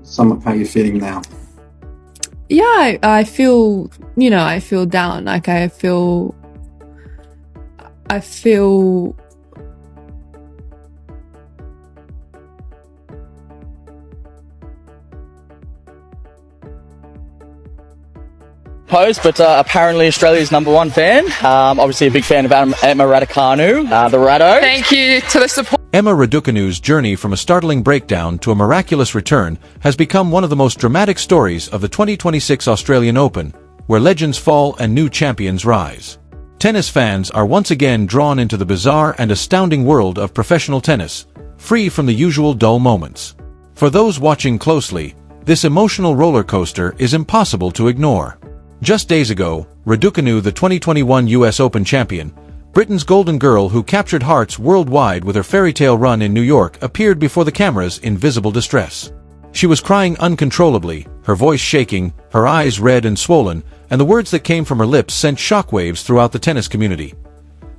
sum up how you're feeling now? Yeah, I feel, I feel down. Like I feel Post, but apparently Australia's #1 fan. Obviously a big fan of Emma Raducanu, the Rado. Thank you to the support. Emma Raducanu's journey from a startling breakdown to a miraculous return has become one of the most dramatic stories of the 2026 Australian Open, where legends fall and new champions rise. Tennis fans are once again drawn into the bizarre and astounding world of professional tennis, free from the usual dull moments. For those watching closely, this emotional roller coaster is impossible to ignore. Just days ago, Raducanu, the 2021 US Open champion, Britain's golden girl who captured hearts worldwide with her fairy tale run in New York, appeared before the cameras in visible distress. She was crying uncontrollably, her voice shaking, her eyes red and swollen, and the words that came from her lips sent shockwaves throughout the tennis community.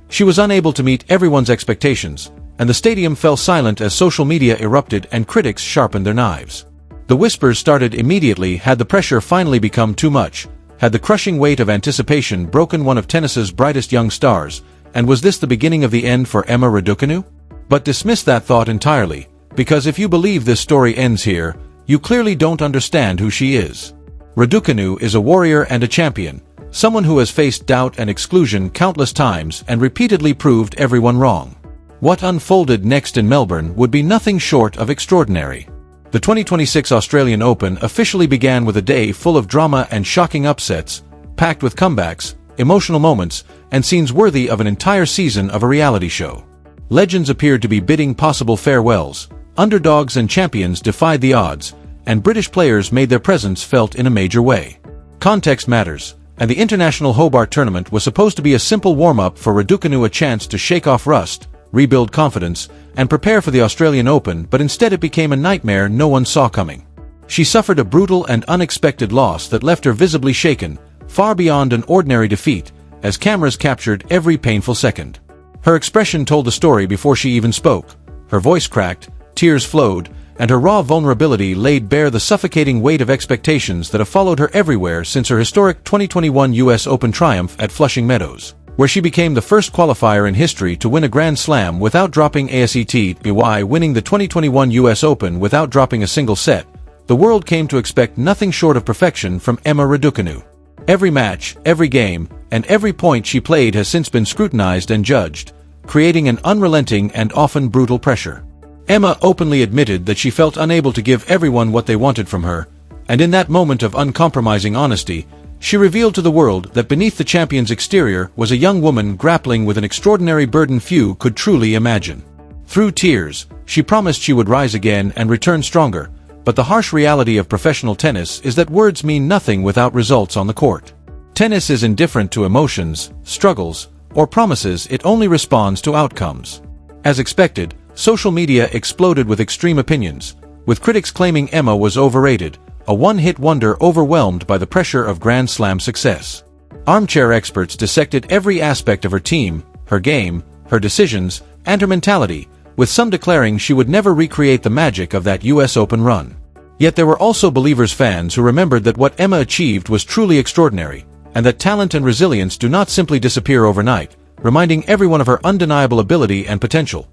She was unable to meet everyone's expectations, and the stadium fell silent as social media erupted and critics sharpened their knives. The whispers started immediately. Had the pressure finally become too much? Had the crushing weight of anticipation broken one of tennis's brightest young stars, and was this the beginning of the end for Emma Raducanu? But dismiss that thought entirely, because if you believe this story ends here, you clearly don't understand who she is. Raducanu is a warrior and a champion, someone who has faced doubt and exclusion countless times and repeatedly proved everyone wrong. What unfolded next in Melbourne would be nothing short of extraordinary. The 2026 Australian Open officially began with a day full of drama and shocking upsets, packed with comebacks, emotional moments, and scenes worthy of an entire season of a reality show. Legends appeared to be bidding possible farewells, underdogs and champions defied the odds, and British players made their presence felt in a major way. Context matters, and the International Hobart Tournament was supposed to be a simple warm-up for Raducanu, a chance to shake off rust, rebuild confidence, and prepare for the Australian Open, but instead it became a nightmare no one saw coming. She suffered a brutal and unexpected loss that left her visibly shaken, far beyond an ordinary defeat, as cameras captured every painful second. Her expression told the story before she even spoke. Her voice cracked, tears flowed, and her raw vulnerability laid bare the suffocating weight of expectations that have followed her everywhere since her historic 2021 US Open triumph at Flushing Meadows, where she became the first qualifier in history to win a Grand Slam without dropping a set. By winning the 2021 US Open without dropping a single set, the world came to expect nothing short of perfection from Emma Raducanu. Every match, every game, and every point she played has since been scrutinized and judged, creating an unrelenting and often brutal pressure. Emma openly admitted that she felt unable to give everyone what they wanted from her, and in that moment of uncompromising honesty, she revealed to the world that beneath the champion's exterior was a young woman grappling with an extraordinary burden few could truly imagine. Through tears, she promised she would rise again and return stronger, but the harsh reality of professional tennis is that words mean nothing without results on the court. Tennis is indifferent to emotions, struggles, or promises. It only responds to outcomes. As expected, social media exploded with extreme opinions, with critics claiming Emma was overrated, a one-hit wonder overwhelmed by the pressure of Grand Slam success. Armchair experts dissected every aspect of her team, her game, her decisions, and her mentality, with some declaring she would never recreate the magic of that US Open run. Yet there were also believers fans who remembered that what Emma achieved was truly extraordinary, and that talent and resilience do not simply disappear overnight, reminding everyone of her undeniable ability and potential.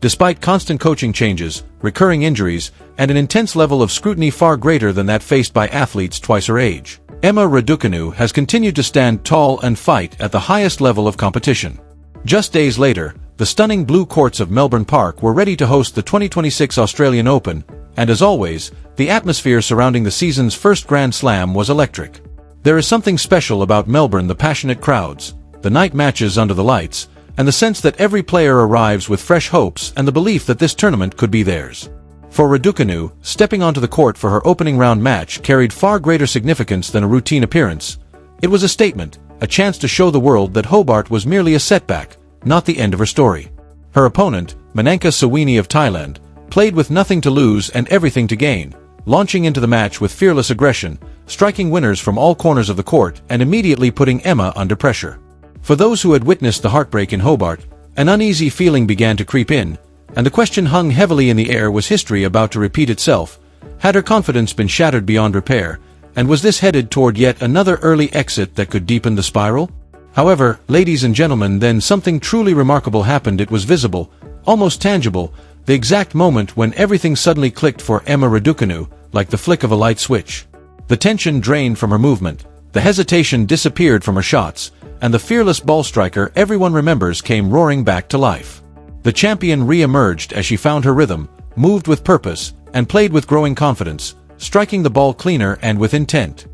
Despite constant coaching changes, recurring injuries, and an intense level of scrutiny far greater than that faced by athletes twice her age, Emma Raducanu has continued to stand tall and fight at the highest level of competition. Just days later, the stunning blue courts of Melbourne Park were ready to host the 2026 Australian Open, and as always, the atmosphere surrounding the season's first Grand Slam was electric. There is something special about Melbourne: the passionate crowds, the night matches under the lights, and the sense that every player arrives with fresh hopes and the belief that this tournament could be theirs. For Raducanu, stepping onto the court for her opening round match carried far greater significance than a routine appearance. It was a statement, a chance to show the world that Hobart was merely a setback, not the end of her story. Her opponent, Mananka Sawini of Thailand, played with nothing to lose and everything to gain, launching into the match with fearless aggression, striking winners from all corners of the court and immediately putting Emma under pressure. For those who had witnessed the heartbreak in Hobart, an uneasy feeling began to creep in, and the question hung heavily in the air: was history about to repeat itself? Had her confidence been shattered beyond repair, and was this headed toward yet another early exit that could deepen the spiral? However, ladies and gentlemen, then something truly remarkable happened. It was visible, almost tangible, the exact moment when everything suddenly clicked for Emma Raducanu, like the flick of a light switch. The tension drained from her movement, the hesitation disappeared from her shots, and the fearless ball striker everyone remembers came roaring back to life. The champion re-emerged as she found her rhythm, moved with purpose, and played with growing confidence, striking the ball cleaner and with intent.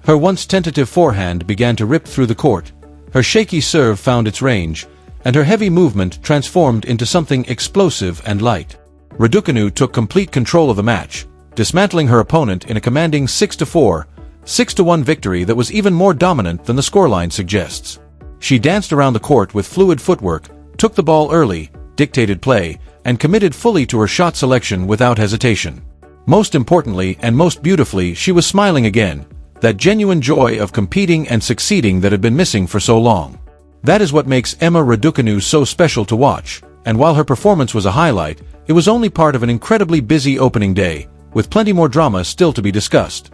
Her once tentative forehand began to rip through the court, her shaky serve found its range, and her heavy movement transformed into something explosive and light. Raducanu took complete control of the match, dismantling her opponent in a commanding 6-4, 6-1 victory that was even more dominant than the scoreline suggests. She danced around the court with fluid footwork, took the ball early, dictated play, and committed fully to her shot selection without hesitation. Most importantly and most beautifully, she was smiling again, that genuine joy of competing and succeeding that had been missing for so long. That is what makes Emma Raducanu so special to watch, and while her performance was a highlight, it was only part of an incredibly busy opening day, with plenty more drama still to be discussed.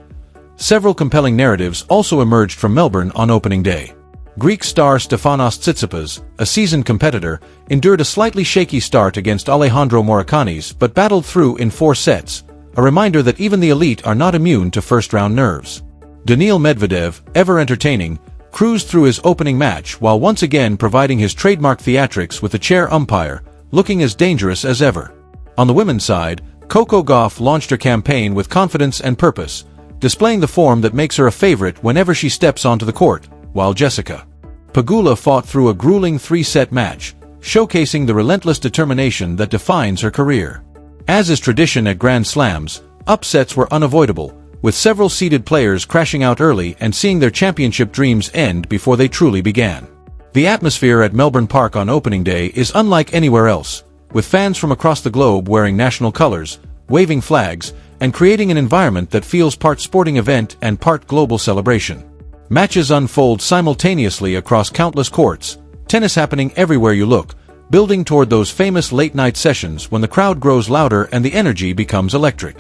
Several compelling narratives also emerged from Melbourne on opening day. Greek star Stefanos Tsitsipas, a seasoned competitor, endured a slightly shaky start against Alejandro Morikanis but battled through in 4 sets, a reminder that even the elite are not immune to first-round nerves. Daniil Medvedev, ever entertaining, cruised through his opening match while once again providing his trademark theatrics with the chair umpire, looking as dangerous as ever. On the women's side, Coco Gauff launched her campaign with confidence and purpose, displaying the form that makes her a favorite whenever she steps onto the court, while Jessica Pegula fought through a grueling 3-set match, showcasing the relentless determination that defines her career. As is tradition at Grand Slams, upsets were unavoidable, with several seeded players crashing out early and seeing their championship dreams end before they truly began. The atmosphere at Melbourne Park on opening day is unlike anywhere else, with fans from across the globe wearing national colors, waving flags, and creating an environment that feels part sporting event and part global celebration. Matches unfold simultaneously across countless courts, tennis happening everywhere you look, building toward those famous late-night sessions when the crowd grows louder and the energy becomes electric.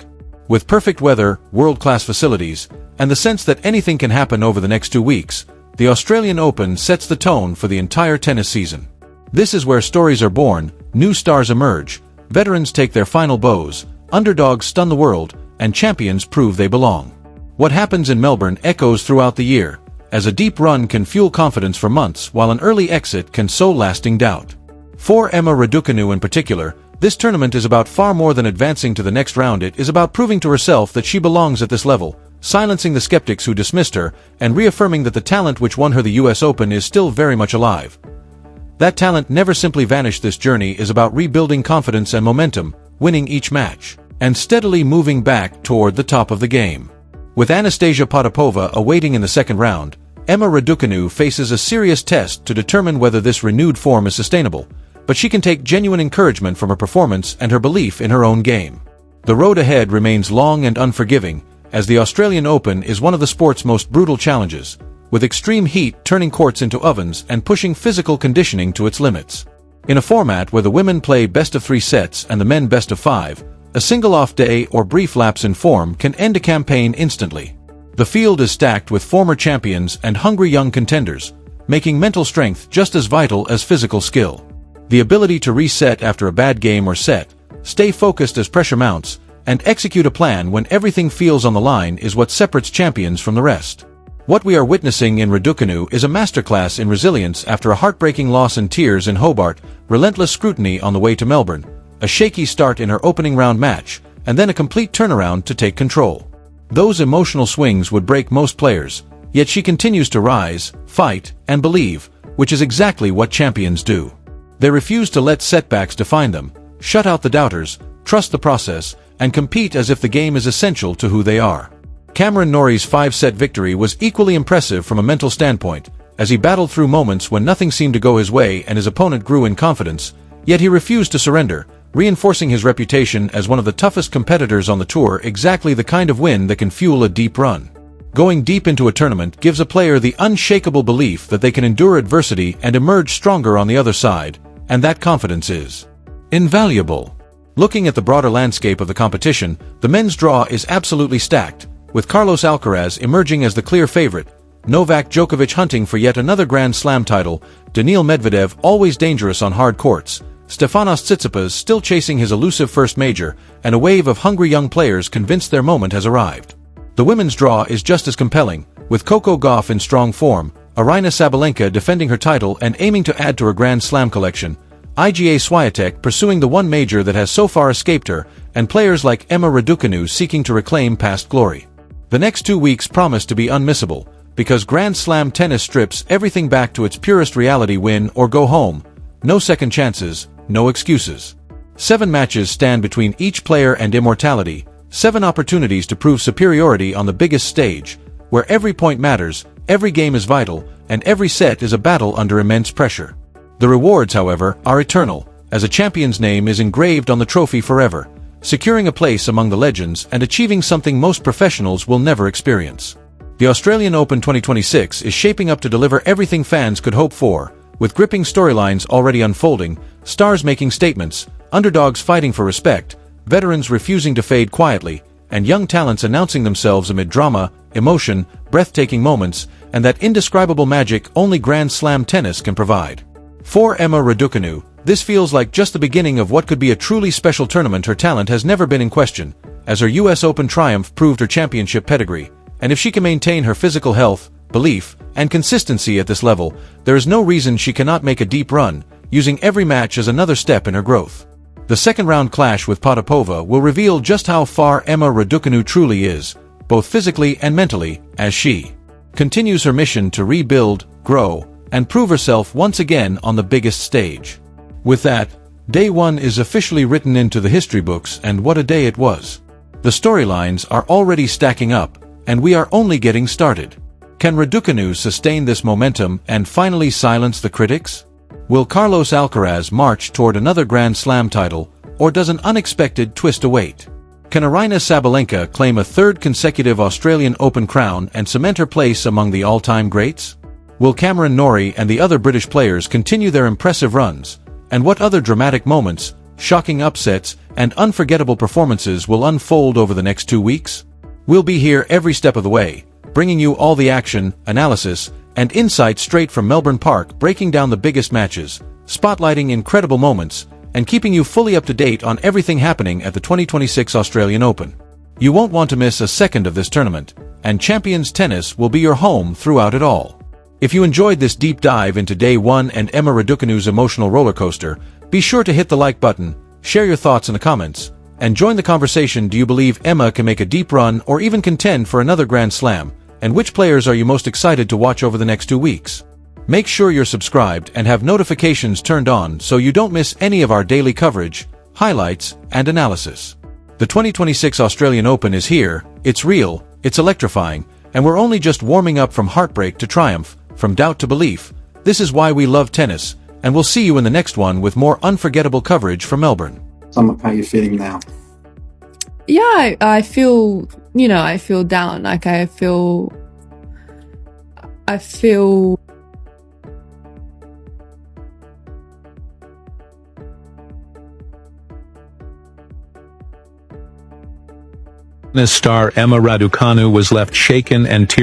With perfect weather, world-class facilities, and the sense that anything can happen over the next 2 weeks, the Australian Open sets the tone for the entire tennis season. This is where stories are born, new stars emerge, veterans take their final bows, underdogs stun the world, and champions prove they belong. What happens in Melbourne echoes throughout the year, as a deep run can fuel confidence for months while an early exit can sow lasting doubt. For Emma Raducanu in particular, this tournament is about far more than advancing to the next round. It is about proving to herself that she belongs at this level, silencing the skeptics who dismissed her, and reaffirming that the talent which won her the US Open is still very much alive. That talent never simply vanished. This journey is about rebuilding confidence and momentum, winning each match, and steadily moving back toward the top of the game. With Anastasia Potapova awaiting in the second round, Emma Raducanu faces a serious test to determine whether this renewed form is sustainable, but she can take genuine encouragement from her performance and her belief in her own game. The road ahead remains long and unforgiving, as the Australian Open is one of the sport's most brutal challenges, with extreme heat turning courts into ovens and pushing physical conditioning to its limits. In a format where the women play best-of-3 sets and the men best-of-5, a single off day or brief lapse in form can end a campaign instantly. The field is stacked with former champions and hungry young contenders, making mental strength just as vital as physical skill. The ability to reset after a bad game or set, stay focused as pressure mounts, and execute a plan when everything feels on the line is what separates champions from the rest. What we are witnessing in Raducanu is a masterclass in resilience after a heartbreaking loss and tears in Hobart, relentless scrutiny on the way to Melbourne, a shaky start in her opening round match, and then a complete turnaround to take control. Those emotional swings would break most players, yet she continues to rise, fight, and believe, which is exactly what champions do. They refuse to let setbacks define them, shut out the doubters, trust the process, and compete as if the game is essential to who they are. Cameron Norrie's 5-set victory was equally impressive from a mental standpoint, as he battled through moments when nothing seemed to go his way and his opponent grew in confidence, yet he refused to surrender, reinforcing his reputation as one of the toughest competitors on the tour, exactly the kind of win that can fuel a deep run. Going deep into a tournament gives a player the unshakable belief that they can endure adversity and emerge stronger on the other side, and that confidence is invaluable. Looking at the broader landscape of the competition, the men's draw is absolutely stacked, with Carlos Alcaraz emerging as the clear favorite, Novak Djokovic hunting for yet another Grand Slam title, Daniil Medvedev always dangerous on hard courts, Stefanos Tsitsipas still chasing his elusive first major, and a wave of hungry young players convinced their moment has arrived. The women's draw is just as compelling, with Coco Gauff in strong form, Aryna Sabalenka defending her title and aiming to add to her Grand Slam collection, Iga Swiatek pursuing the one major that has so far escaped her, and players like Emma Raducanu seeking to reclaim past glory. The next 2 weeks promise to be unmissable, because Grand Slam tennis strips everything back to its purest reality: win or go home. No second chances, no excuses. 7 matches stand between each player and immortality, 7 opportunities to prove superiority on the biggest stage, where every point matters, every game is vital, and every set is a battle under immense pressure. The rewards, however, are eternal, as a champion's name is engraved on the trophy forever, securing a place among the legends and achieving something most professionals will never experience. The Australian Open 2026 is shaping up to deliver everything fans could hope for, with gripping storylines already unfolding, stars making statements, underdogs fighting for respect, veterans refusing to fade quietly, and young talents announcing themselves amid drama, emotion, breathtaking moments, and that indescribable magic only Grand Slam tennis can provide. For Emma Raducanu, this feels like just the beginning of what could be a truly special tournament. Her talent has never been in question, as her US Open triumph proved her championship pedigree, and if she can maintain her physical health, belief, and consistency at this level, there is no reason she cannot make a deep run, using every match as another step in her growth. The second-round clash with Potapova will reveal just how far Emma Raducanu truly is, both physically and mentally, as she continues her mission to rebuild, grow, and prove herself once again on the biggest stage. With that, Day 1 is officially written into the history books, and what a day it was. The storylines are already stacking up, and we are only getting started. Can Raducanu sustain this momentum and finally silence the critics? Will Carlos Alcaraz march toward another Grand Slam title, or does an unexpected twist await? Can Aryna Sabalenka claim a 3rd consecutive Australian Open crown and cement her place among the all-time greats? Will Cameron Norrie and the other British players continue their impressive runs? And what other dramatic moments, shocking upsets, and unforgettable performances will unfold over the next 2 weeks? We'll be here every step of the way, bringing you all the action, analysis, and insight straight from Melbourne Park, breaking down the biggest matches, spotlighting incredible moments, and keeping you fully up to date on everything happening at the 2026 Australian Open. You won't want to miss a second of this tournament, and Champions Tennis will be your home throughout it all. If you enjoyed this deep dive into Day 1 and Emma Raducanu's emotional roller coaster, be sure to hit the like button, share your thoughts in the comments, and join the conversation. Do you believe Emma can make a deep run or even contend for another Grand Slam? And which players are you most excited to watch over the next 2 weeks? Make sure you're subscribed and have notifications turned on so you don't miss any of our daily coverage, highlights, and analysis. The 2026 Australian Open is here, it's real, it's electrifying, and we're only just warming up. From heartbreak to triumph, from doubt to belief. This is why we love tennis, and we'll see you in the next one with more unforgettable coverage from Melbourne. Sum up how you're feeling now. Yeah, I feel, I feel down. Like I feel Tennis star Emma Raducanu was left shaken and tearful.